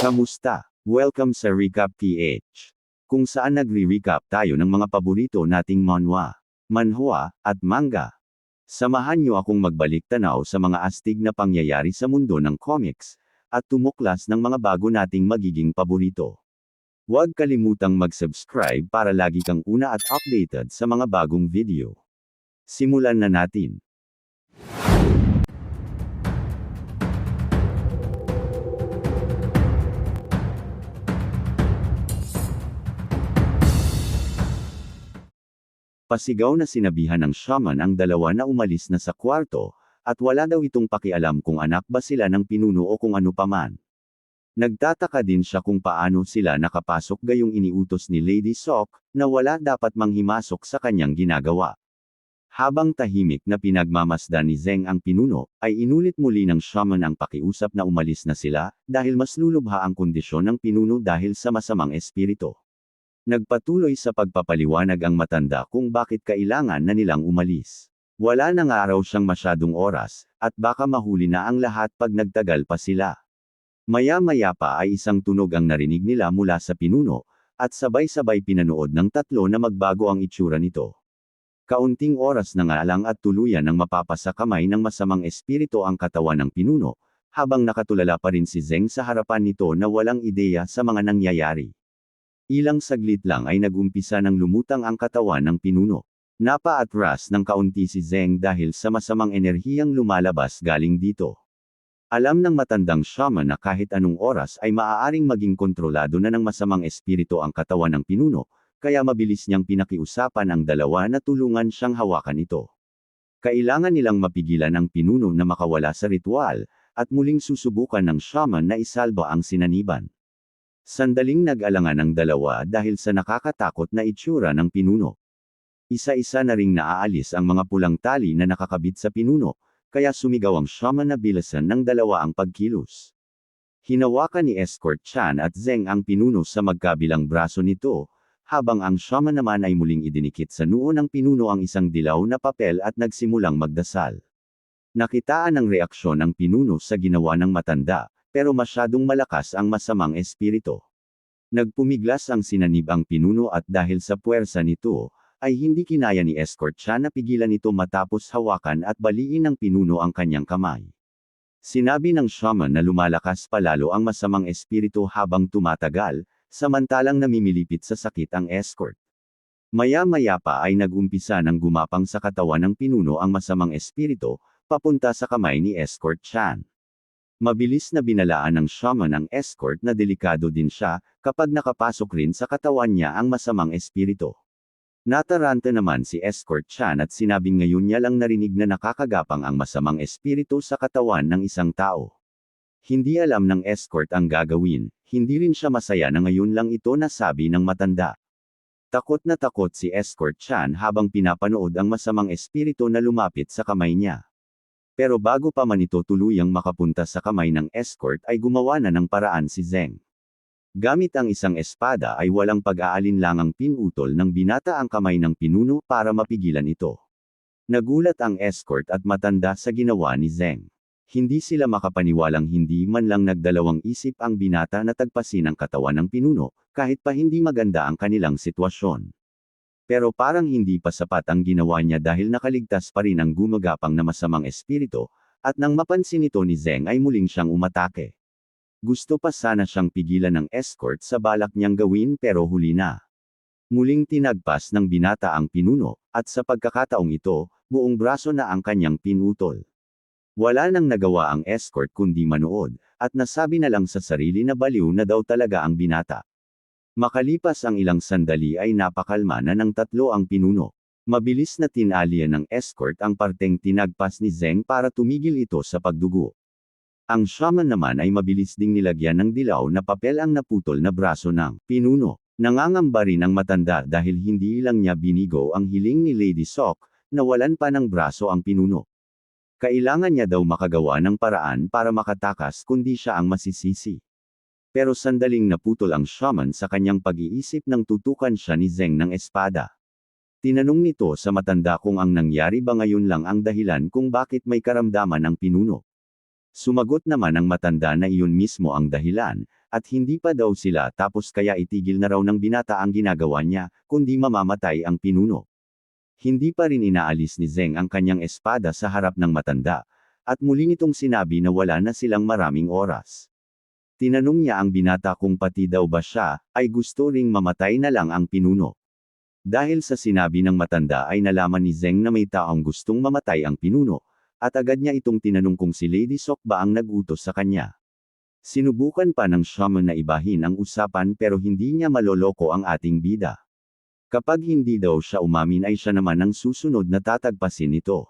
Kamusta? Welcome sa Recap PH, kung saan nagre-recap tayo ng mga paborito nating manhwa, manhwa, at manga. Samahan niyo akong magbalik tanaw sa mga astig na pangyayari sa mundo ng comics, at tumuklas ng mga bago nating magiging paborito. Huwag kalimutang mag-subscribe para lagi kang una at updated sa mga bagong video. Simulan na natin. Pasigaw na sinabihan ng shaman ang dalawa na umalis na sa kwarto, at wala daw itong pakialam kung anak ba sila ng pinuno o kung ano paman. Nagtataka din siya kung paano sila nakapasok gayong iniutos ni Lady Sok, na wala dapat manghimasok sa kanyang ginagawa. Habang tahimik na pinagmamasdan ni Zeng ang pinuno, ay inulit muli ng shaman ang pakiusap na umalis na sila, dahil mas lulubha ang kondisyon ng pinuno dahil sa masamang espiritu. Nagpatuloy sa pagpapaliwanag ang matanda kung bakit kailangan na nilang umalis. Wala na nga raw siyang masyadong oras, at baka mahuli na ang lahat pag nagtagal pa sila. Maya-maya pa ay isang tunog ang narinig nila mula sa pinuno, at sabay-sabay pinanood ng tatlo na magbago ang itsura nito. Kaunting oras na nga lang at tuluyan ng mapapasa kamay ng masamang espiritu ang katawan ng pinuno, habang nakatulala pa rin si Zeng sa harapan nito na walang ideya sa mga nangyayari. Ilang saglit lang ay nagumpisa ng lumutang ang katawan ng pinuno. Napaatras ng kaunti si Zeng dahil sa masamang enerhiyang lumalabas galing dito. Alam ng matandang shaman na kahit anong oras ay maaaring maging kontrolado na ng masamang espiritu ang katawan ng pinuno, kaya mabilis niyang pinakiusapan ang dalawa na tulungan siyang hawakan ito. Kailangan nilang mapigilan ang pinuno na makawala sa ritual, at muling susubukan ng shaman na isalba ang sinaniban. Sandaling nag-alangan ang dalawa dahil sa nakakatakot na itsura ng pinuno. Isa-isa na ring naaalis ang mga pulang tali na nakakabit sa pinuno, kaya sumigaw ang shaman na bilisan ng dalawa ang pagkilos. Hinawakan ni Escort Chan at Zeng ang pinuno sa magkabilang braso nito, habang ang shaman naman ay muling idinikit sa noo ng pinuno ang isang dilaw na papel at nagsimulang magdasal. Nakitaan ang reaksyon ng pinuno sa ginawa ng matanda, pero masyadong malakas ang masamang espiritu. Nagpumiglas ang sinanib ang pinuno at dahil sa puwersa nito, ay hindi kinaya ni Escort Chan na pigilan ito matapos hawakan at baliin ng pinuno ang kanyang kamay. Sinabi ng shaman na lumalakas palalo ang masamang espiritu habang tumatagal, samantalang namimilipit sa sakit ang escort. Maya-maya pa ay nagumpisa ng gumapang sa katawan ng pinuno ang masamang espiritu, papunta sa kamay ni Escort Chan. Mabilis na binalaan ng shaman ang escort na delikado din siya, kapag nakapasok rin sa katawan niya ang masamang espiritu. Nataranta naman si Escort Chan at sinabing ngayon niya lang narinig na nakakagapang ang masamang espiritu sa katawan ng isang tao. Hindi alam ng escort ang gagawin, hindi rin siya masaya na ngayon lang ito nasabi ng matanda. Takot na takot si Escort Chan habang pinapanood ang masamang espiritu na lumapit sa kamay niya. Pero bago pa man ito tuluyang makapunta sa kamay ng escort ay gumawa na ng paraan si Zeng. Gamit ang isang espada ay walang pag-aalinlangang pinutol ng binata ang kamay ng pinuno para mapigilan ito. Nagulat ang escort at matanda sa ginawa ni Zeng. Hindi sila makapaniwalang hindi man lang nagdalawang isip ang binata na tagpasin ang katawan ng pinuno, kahit pa hindi maganda ang kanilang sitwasyon. Pero parang hindi pa sapat ang ginawa niya dahil nakaligtas pa rin ang gumagapang na masamang espiritu, at nang mapansin ito ni Zeng ay muling siyang umatake. Gusto pa sana siyang pigilan ng escort sa balak niyang gawin pero huli na. Muling tinagpas ng binata ang pinuno, at sa pagkakataong ito, buong braso na ang kanyang pinutol. Wala nang nagawa ang escort kundi manood, at nasabi na lang sa sarili na baliw na daw talaga ang binata. Makalipas ang ilang sandali ay napakalma na ng tatlo ang pinuno. Mabilis na tinalian ng escort ang parteng tinagpas ni Zeng para tumigil ito sa pagdugo. Ang shaman naman ay mabilis ding nilagyan ng dilaw na papel ang naputol na braso ng pinuno. Nangangamba rin ang matanda dahil hindi lang niya binigo ang hiling ni Lady Sok, na walan pa ng braso ang pinuno. Kailangan niya daw makagawa ng paraan para makatakas kundi siya ang masisisi. Pero sandaling naputol ang shaman sa kanyang pag-iisip nang tutukan siya ni Zeng ng espada. Tinanong nito sa matanda kung ang nangyari ba ngayon lang ang dahilan kung bakit may karamdaman ang pinuno. Sumagot naman ang matanda na iyon mismo ang dahilan, at hindi pa daw sila tapos kaya itigil na raw ng binata ang ginagawa niya, kundi mamamatay ang pinuno. Hindi pa rin inaalis ni Zeng ang kanyang espada sa harap ng matanda, at muli nitong sinabi na wala na silang maraming oras. Tinanong niya ang binata kung pati daw ba siya, ay gusto ring mamatay na lang ang pinuno. Dahil sa sinabi ng matanda ay nalaman ni Zeng na may taong gustong mamatay ang pinuno, at agad niya itong tinanong kung si Lady Sok ba ang nag-utos sa kanya. Sinubukan pa ng shaman na ibahin ang usapan pero hindi niya maloloko ang ating bida. Kapag hindi daw siya umamin ay siya naman ang susunod na tatagpasin ito.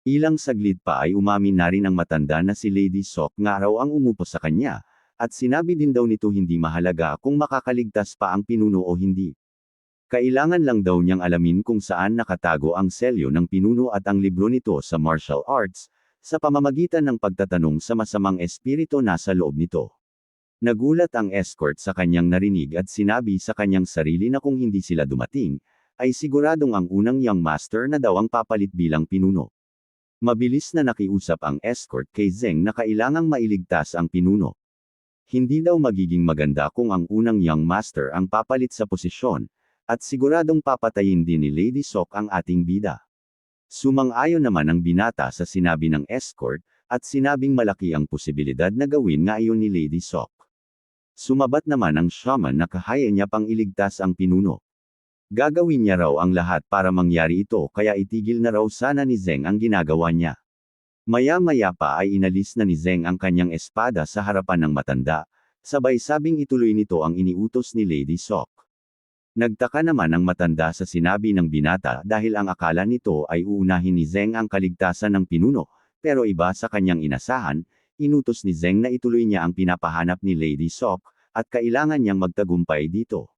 Ilang saglit pa ay umamin na rin ang matanda na si Lady Sok nga raw ang umupo sa kanya, at sinabi din daw nito hindi mahalaga kung makakaligtas pa ang pinuno o hindi. Kailangan lang daw niyang alamin kung saan nakatago ang selyo ng pinuno at ang libro nito sa martial arts, sa pamamagitan ng pagtatanong sa masamang espiritu nasa loob nito. Nagulat ang escort sa kanyang narinig at sinabi sa kanyang sarili na kung hindi sila dumating, ay siguradong ang unang young master na daw ang papalit bilang pinuno. Mabilis na nakiusap ang escort kay Zeng na kailangang mailigtas ang pinuno. Hindi daw magiging maganda kung ang unang young master ang papalit sa posisyon, at siguradong papatayin din ni Lady Sok ang ating bida. Sumang-ayon naman ang binata sa sinabi ng escort, at sinabing malaki ang posibilidad na gawin nga iyon ni Lady Sok. Sumabat naman ang shaman na kaya niya pang iligtas ang pinuno. Gagawin niya raw ang lahat para mangyari ito kaya itigil na raw sana ni Zeng ang ginagawa niya. Maya-maya pa ay inalis na ni Zeng ang kanyang espada sa harapan ng matanda, sabay sabing ituloy nito ang iniutos ni Lady Sok. Nagtaka naman ang matanda sa sinabi ng binata dahil ang akala nito ay uunahin ni Zeng ang kaligtasan ng pinuno, pero iba sa kanyang inasahan, inutos ni Zeng na ituloy niya ang pinapahanap ni Lady Sok, at kailangan niyang magtagumpay dito.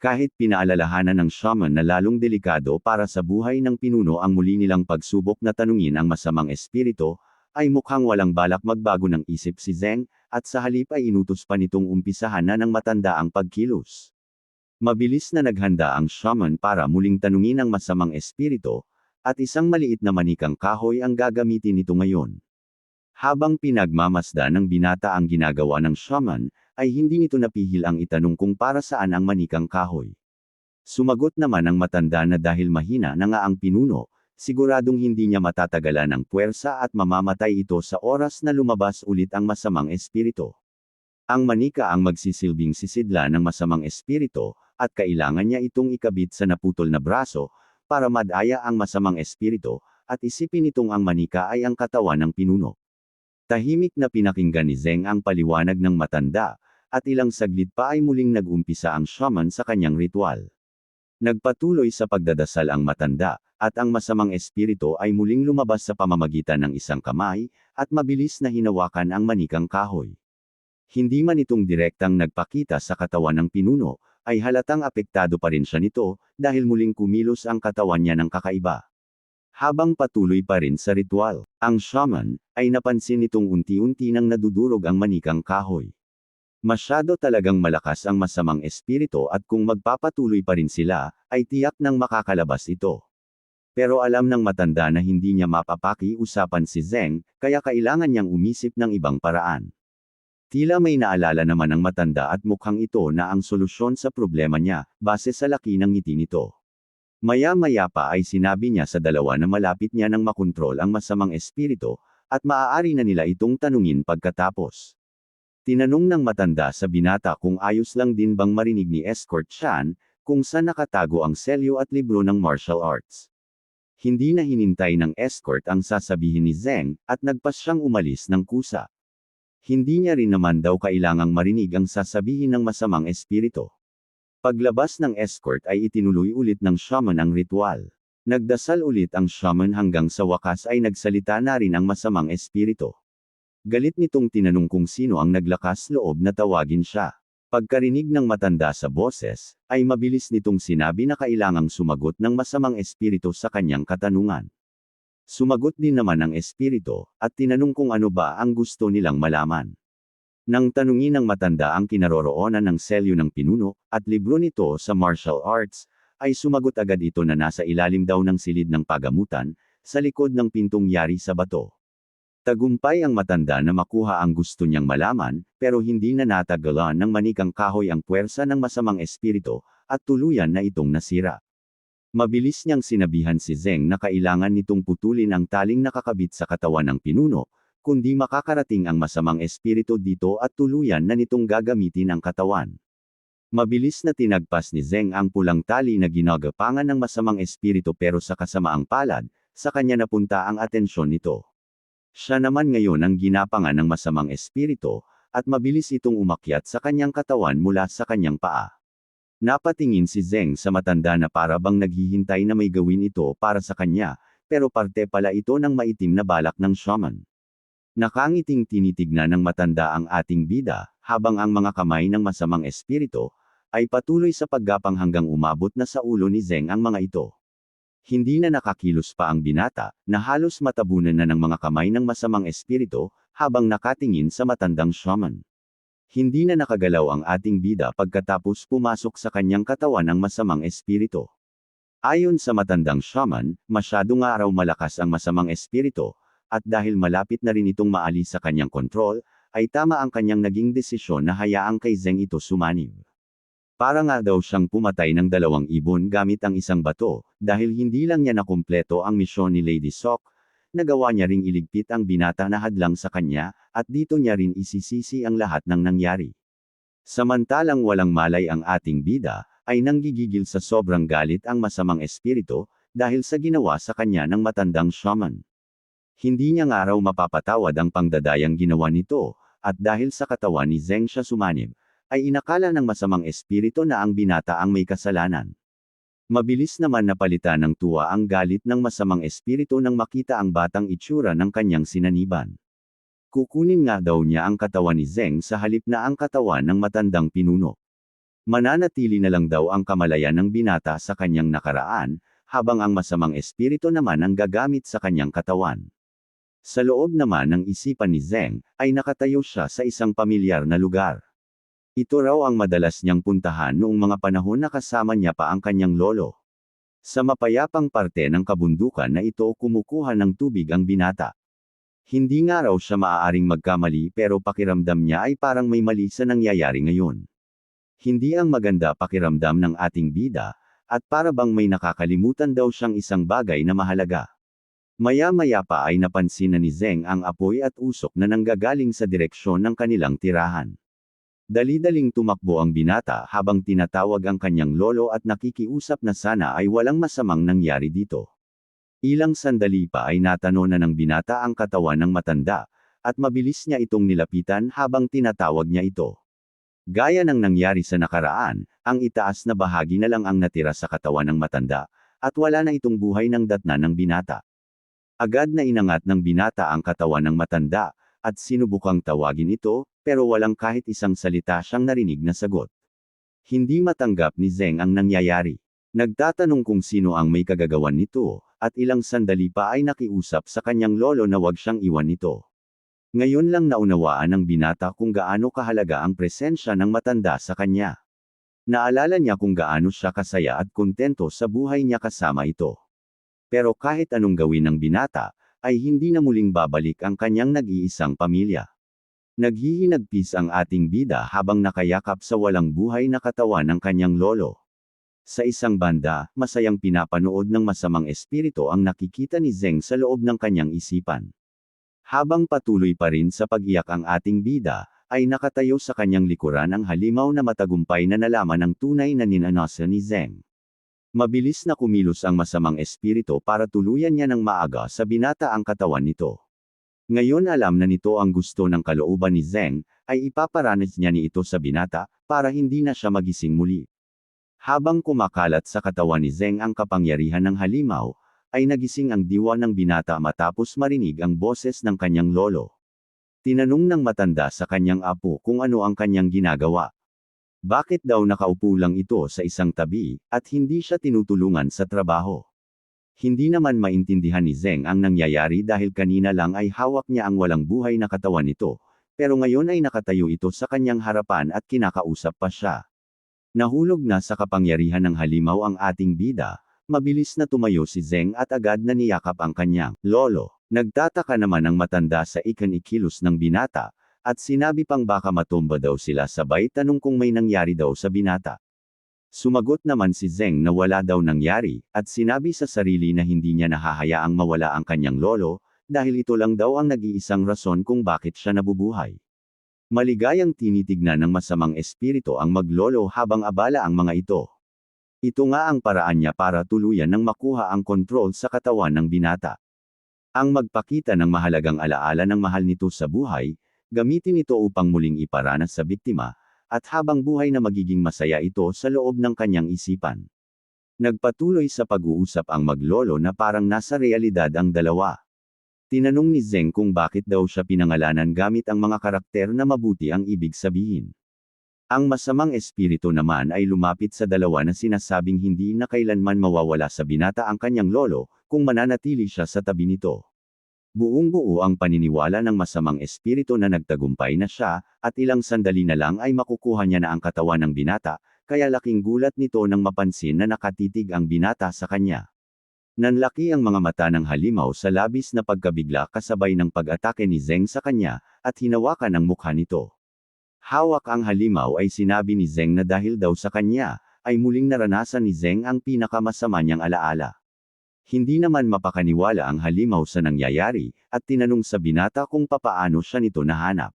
Kahit pinaalalahanan ng shaman na lalong delikado para sa buhay ng pinuno ang muli nilang pagsubok na tanungin ang masamang espiritu, ay mukhang walang balak magbago ng isip si Zeng, at sa halip ay inutos pa nitong umpisahan na ng matanda ang pagkilos. Mabilis na naghanda ang shaman para muling tanungin ang masamang espiritu, at isang maliit na manikang kahoy ang gagamitin nito ngayon. Habang pinagmamasdan ng binata ang ginagawa ng shaman, ay hindi nito napihil ang itanong kung para saan ang manikang kahoy. Sumagot naman ang matanda na dahil mahina na nga ang pinuno, siguradong hindi niya matatagalan ng puwersa at mamamatay ito sa oras na lumabas ulit ang masamang espiritu. Ang manika ang magsisilbing sisidla ng masamang espiritu, at kailangan niya itong ikabit sa naputol na braso, para madaya ang masamang espiritu, at isipin itong ang manika ay ang katawan ng pinuno. Tahimik na pinakinggan ni Zeng ang paliwanag ng matanda, at ilang saglit pa ay muling nag-umpisa ang shaman sa kanyang ritual. Nagpatuloy sa pagdadasal ang matanda, at ang masamang espiritu ay muling lumabas sa pamamagitan ng isang kamay, at mabilis na hinawakan ang manikang kahoy. Hindi man itong direktang nagpakita sa katawan ng pinuno, ay halatang apektado pa rin siya nito, dahil muling kumilos ang katawan niya ng kakaiba. Habang patuloy pa rin sa ritual, ang shaman, ay napansin nitong unti-unti nang nadudurog ang manikang kahoy. Masyado talagang malakas ang masamang espiritu at kung magpapatuloy pa rin sila, ay tiyak nang makakalabas ito. Pero alam ng matanda na hindi niya mapapaki-usapan si Zeng, kaya kailangan niyang umisip ng ibang paraan. Tila may naalala naman ang matanda at mukhang ito na ang solusyon sa problema niya, base sa laki ng ngiti nito. Maya-maya pa ay sinabi niya sa dalawa na malapit niya nang makontrol ang masamang espiritu, at maaari na nila itong tanungin pagkatapos. Tinanong ng matanda sa binata kung ayos lang din bang marinig ni Escort Chan, kung saan nakatago ang selyo at libro ng martial arts. Hindi na hinintay ng escort ang sasabihin ni Zeng, at nagpas siyang umalis ng kusa. Hindi niya rin naman daw kailangang marinig ang sasabihin ng masamang espiritu. Paglabas ng escort ay itinuloy ulit ng shaman ang ritual. Nagdasal ulit ang shaman hanggang sa wakas ay nagsalita na rin ang masamang espiritu. Galit nitong tinanong kung sino ang naglakas loob na tawagin siya. Pagkarinig ng matanda sa boses, ay mabilis nitong sinabi na kailangang sumagot ng masamang espiritu sa kanyang katanungan. Sumagot din naman ang espiritu, at tinanong kung ano ba ang gusto nilang malaman. Nang tanungin ng matanda ang kinaroroonan ng selyo ng pinuno, at libro nito sa martial arts, ay sumagot agad ito na nasa ilalim daw ng silid ng pagamutan, sa likod ng pintong yari sa bato. Tagumpay ang matanda na makuha ang gusto niyang malaman, pero hindi na natagalan ng manikang kahoy ang puwersa ng masamang espiritu, at tuluyan na itong nasira. Mabilis niyang sinabihan si Zeng na kailangan nitong putulin ang taling nakakabit sa katawan ng pinuno, kundi makakarating ang masamang espiritu dito at tuluyan na nitong gagamitin ang katawan. Mabilis na tinagpas ni Zeng ang pulang tali na ginagapangan ng masamang espiritu pero sa kasamaang palad, sa kanya napunta ang atensyon nito. Siya naman ngayon ang ginapangan ng masamang espiritu, at mabilis itong umakyat sa kanyang katawan mula sa kanyang paa. Napatingin si Zeng sa matanda na para bang naghihintay na may gawin ito para sa kanya, pero parte pala ito ng maitim na balak ng shaman. Nakangiting tinitignan ng matanda ang ating bida, habang ang mga kamay ng masamang espiritu, ay patuloy sa paggapang hanggang umabot na sa ulo ni Zeng ang mga ito. Hindi na nakakilos pa ang binata, na halos matabunan na ng mga kamay ng masamang espiritu, habang nakatingin sa matandang shaman. Hindi na nakagalaw ang ating bida pagkatapos pumasok sa kanyang katawan ang masamang espiritu. Ayon sa matandang shaman, masyado nga raw malakas ang masamang espiritu, at dahil malapit na rin itong maalis sa kanyang kontrol, ay tama ang kanyang naging desisyon na hayaang kay Zeng ito sumanib. Para nga daw siyang pumatay ng 2 ibon gamit ang isang bato, dahil hindi lang niya nakumpleto ang misyon ni Lady Sok, nagawa niya ring iligpit ang binata na hadlang sa kanya, at dito niya rin isisisi ang lahat ng nangyari. Samantalang walang malay ang ating bida, ay nanggigigil sa sobrang galit ang masamang espiritu, dahil sa ginawa sa kanya ng matandang shaman. Hindi niya nga raw mapapatawad ang pangdadayang ginawa nito, at dahil sa katawan ni Zeng siya sumanib, ay inakala ng masamang espiritu na ang binata ang may kasalanan. Mabilis naman napalitan ng tuwa ang galit ng masamang espiritu nang makita ang batang itsura ng kanyang sinaniban. Kukunin nga daw niya ang katawan ni Zeng sa halip na ang katawan ng matandang pinuno. Mananatili na lang daw ang kamalayan ng binata sa kanyang nakaraan, habang ang masamang espiritu naman ang gagamit sa kanyang katawan. Sa loob naman ng isipan ni Zeng, ay nakatayo siya sa isang pamilyar na lugar. Ito raw ang madalas niyang puntahan noong mga panahon na kasama niya pa ang kanyang lolo. Sa mapayapang parte ng kabundukan na ito kumukuha ng tubig ang binata. Hindi nga raw siya maaaring magkamali pero pakiramdam niya ay parang may mali sa nangyayari ngayon. Hindi ang maganda pakiramdam ng ating bida, at para bang may nakakalimutan daw siyang isang bagay na mahalaga. Maya-maya pa ay napansin na ni Zeng ang apoy at usok na nanggagaling sa direksyon ng kanilang tirahan. Dali-daling tumakbo ang binata habang tinatawag ang kanyang lolo at nakikiusap na sana ay walang masamang nangyari dito. Ilang sandali pa ay natano na ng binata ang katawan ng matanda, at mabilis niya itong nilapitan habang tinatawag niya ito. Gaya ng nangyari sa nakaraan, ang itaas na bahagi na lang ang natira sa katawan ng matanda, at wala na itong buhay ng datna ng binata. Agad na inangat ng binata ang katawan ng matanda, at sinubukang tawagin ito, pero walang kahit isang salita siyang narinig na sagot. Hindi matanggap ni Zeng ang nangyayari. Nagtatanong kung sino ang may kagagawan nito, at ilang sandali pa ay nakiusap sa kanyang lolo na wag siyang iwan nito. Ngayon lang naunawaan ng binata kung gaano kahalaga ang presensya ng matanda sa kanya. Naalala niya kung gaano siya kasaya at kontento sa buhay niya kasama ito. Pero kahit anong gawin ng binata, ay hindi na muling babalik ang kanyang nag-iisang pamilya. Naghihinagpis ang ating bida habang nakayakap sa walang buhay na katawan ng kanyang lolo. Sa isang banda, masayang pinapanood ng masamang espiritu ang nakikita ni Zeng sa loob ng kanyang isipan. Habang patuloy pa rin sa pag-iyak ang ating bida, ay nakatayo sa kanyang likuran ang halimaw na matagumpay na nalaman ng tunay na ninanasa ni Zeng. Mabilis na kumilos ang masamang espiritu para tuluyan niya ng maaga sa binata ang katawan nito. Ngayon alam na nito ang gusto ng kalooban ni Zeng, ay ipaparanas niya ni ito sa binata, para hindi na siya magising muli. Habang kumakalat sa katawan ni Zeng ang kapangyarihan ng halimaw, ay nagising ang diwa ng binata matapos marinig ang boses ng kanyang lolo. Tinanong ng matanda sa kanyang apo kung ano ang kanyang ginagawa. Bakit daw nakaupo lang ito sa isang tabi, at hindi siya tinutulungan sa trabaho? Hindi naman maintindihan ni Zeng ang nangyayari dahil kanina lang ay hawak niya ang walang buhay na katawan nito, pero ngayon ay nakatayo ito sa kanyang harapan at kinakausap pa siya. Nahulog na sa kapangyarihan ng halimaw ang ating bida, mabilis na tumayo si Zeng at agad na niyakap ang kanyang lolo. Nagtataka naman ang matanda sa ikinikilos ng binata, at sinabi pang baka matumba daw sila sabay tanong kung may nangyari daw sa binata. Sumagot naman si Zeng na wala daw nangyari, at sinabi sa sarili na hindi niya nahahayaang mawala ang kanyang lolo, dahil ito lang daw ang nag-iisang rason kung bakit siya nabubuhay. Maligayang tinitignan ng masamang espiritu ang maglolo habang abala ang mga ito. Ito nga ang paraan niya para tuluyan ng makuha ang kontrol sa katawan ng binata. Ang magpakita ng mahalagang alaala ng mahal nito sa buhay, gamitin ito upang muling iparanas sa biktima, at habang buhay na magiging masaya ito sa loob ng kanyang isipan. Nagpatuloy sa pag-uusap ang maglolo na parang nasa realidad ang dalawa. Tinanong ni Zeng kung bakit daw siya pinangalanan gamit ang mga karakter na mabuti ang ibig sabihin. Ang masamang espiritu naman ay lumapit sa dalawa na sinasabing hindi na kailanman mawawala sa binata ang kanyang lolo, kung mananatili siya sa tabi nito. Buong-buo ang paniniwala ng masamang espiritu na nagtagumpay na siya, at ilang sandali na lang ay makukuha niya na ang katawan ng binata, kaya laking gulat nito nang mapansin na nakatitig ang binata sa kanya. Nanlaki ang mga mata ng halimaw sa labis na pagkabigla kasabay ng pag-atake ni Zeng sa kanya, at hinawakan ang mukha nito. Hawak ang halimaw ay sinabi ni Zeng na dahil daw sa kanya, ay muling naranasan ni Zeng ang pinakamasama niyang alaala. Hindi naman mapakaniwala ang halimaw sa nangyayari, at tinanong sa binata kung papaano siya nito nahanap.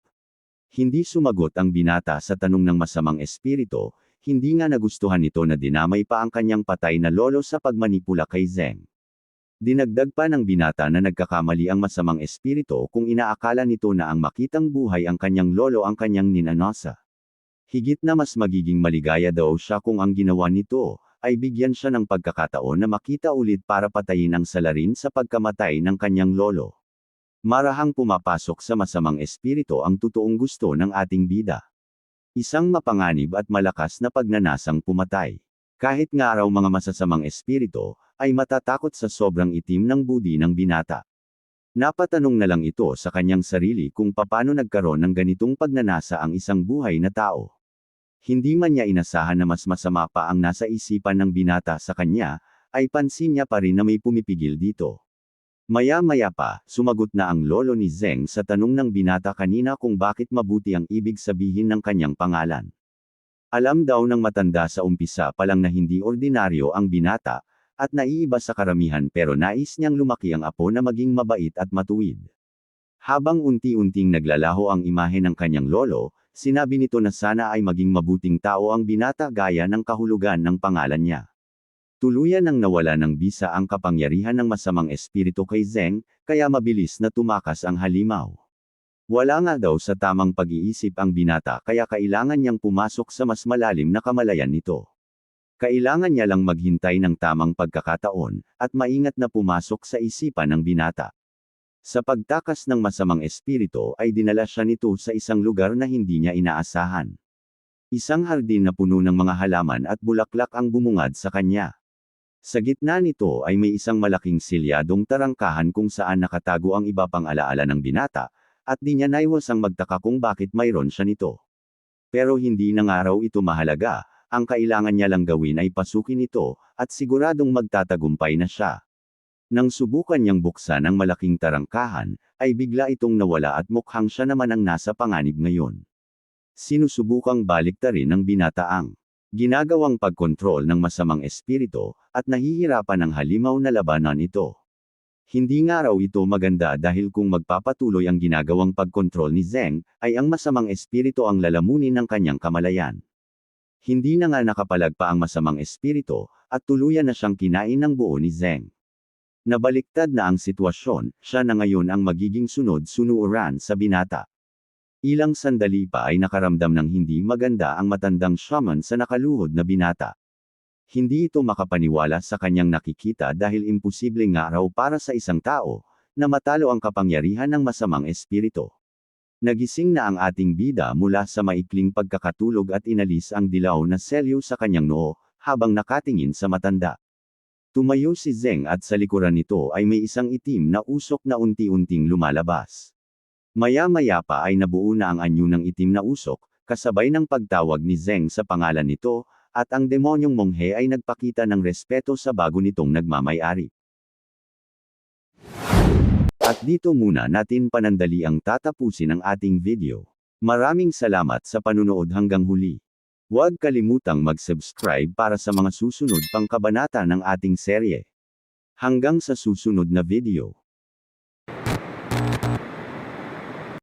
Hindi sumagot ang binata sa tanong ng masamang espiritu, hindi nga nagustuhan nito na dinamay pa ang kanyang patay na lolo sa pagmanipula kay Zeng. Dinagdag pa ng binata na nagkakamali ang masamang espiritu kung inaakala nito na ang makitang buhay ang kanyang lolo ang kanyang ninanosa. Higit na mas magiging maligaya daw siya kung ang ginawa nito, ay bigyan siya ng pagkakataon na makita ulit para patayin ang salarin sa pagkamatay ng kanyang lolo. Marahang pumapasok sa masamang espiritu ang totoong gusto ng ating bida. Isang mapanganib at malakas na pagnanasang pumatay. Kahit nga raw mga masasamang espiritu, ay matatakot sa sobrang itim ng budi ng binata. Napatanong na lang ito sa kanyang sarili kung paano nagkaroon ng ganitong pagnanasa ang isang buhay na tao. Hindi man niya inasahan na mas masama pa ang nasa isipan ng binata sa kanya, ay pansin niya pa rin na may pumipigil dito. Maya-maya pa, sumagot na ang lolo ni Zeng sa tanong ng binata kanina kung bakit mabuti ang ibig sabihin ng kanyang pangalan. Alam daw ng matanda sa umpisa pa lang na hindi ordinaryo ang binata, at naiiba sa karamihan pero nais niyang lumaki ang apo na maging mabait at matuwid. Habang unti-unting naglalaho ang imahe ng kanyang lolo, sinabi nito na sana ay maging mabuting tao ang binata gaya ng kahulugan ng pangalan niya. Tuluyan nang nawala ng bisa ang kapangyarihan ng masamang espiritu kay Zeng, kaya mabilis na tumakas ang halimaw. Wala nga daw sa tamang pag-iisip ang binata kaya kailangan niyang pumasok sa mas malalim na kamalayan nito. Kailangan niya lang maghintay ng tamang pagkakataon, at maingat na pumasok sa isipan ng binata. Sa pagtakas ng masamang espiritu ay dinala siya nito sa isang lugar na hindi niya inaasahan. Isang hardin na puno ng mga halaman at bulaklak ang bumungad sa kanya. Sa gitna nito ay may isang malaking silyadong tarangkahan kung saan nakatago ang iba pang alaala ng binata, at di niya naiwasang magtaka kung bakit mayroon siya nito. Pero hindi na nga raw ito mahalaga, ang kailangan niya lang gawin ay pasukin ito, at siguradong magtatagumpay na siya. Nang subukan niyang buksan ang malaking tarangkahan, ay bigla itong nawala at mukhang siya naman ang nasa panganib ngayon. Sinusubukang baliktarin ng binata ang ginagawang pagkontrol ng masamang espiritu, at nahihirapan ang halimaw na labanan ito. Hindi nga raw ito maganda dahil kung magpapatuloy ang ginagawang pagkontrol ni Zeng, ay ang masamang espiritu ang lalamunin ng kanyang kamalayan. Hindi na nga nakapalag pa ang masamang espiritu, at tuluyan na siyang kinain ng buo ni Zeng. Nabaliktad na ang sitwasyon, siya na ngayon ang magiging sunod-sunuran sa binata. Ilang sandali pa ay nakaramdam ng hindi maganda ang matandang shaman sa nakaluhod na binata. Hindi ito makapaniwala sa kanyang nakikita dahil imposible nga raw para sa isang tao, na matalo ang kapangyarihan ng masamang espiritu. Nagising na ang ating bida mula sa maikling pagkakatulog at inalis ang dilaw na selyo sa kanyang noo, habang nakatingin sa matanda. Tumayo si Zeng at sa likuran nito ay may isang itim na usok na unti-unting lumalabas. Maya-maya pa ay nabuo na ang anyo ng itim na usok, kasabay ng pagtawag ni Zeng sa pangalan nito, at ang demonyong monghe ay nagpakita ng respeto sa bago nitong nagmamay-ari. At dito muna natin panandaliang tatapusin ang ating video. Maraming salamat sa panunood hanggang huli. Huwag kalimutang mag-subscribe para sa mga susunod pang kabanata ng ating serye. Hanggang sa susunod na video.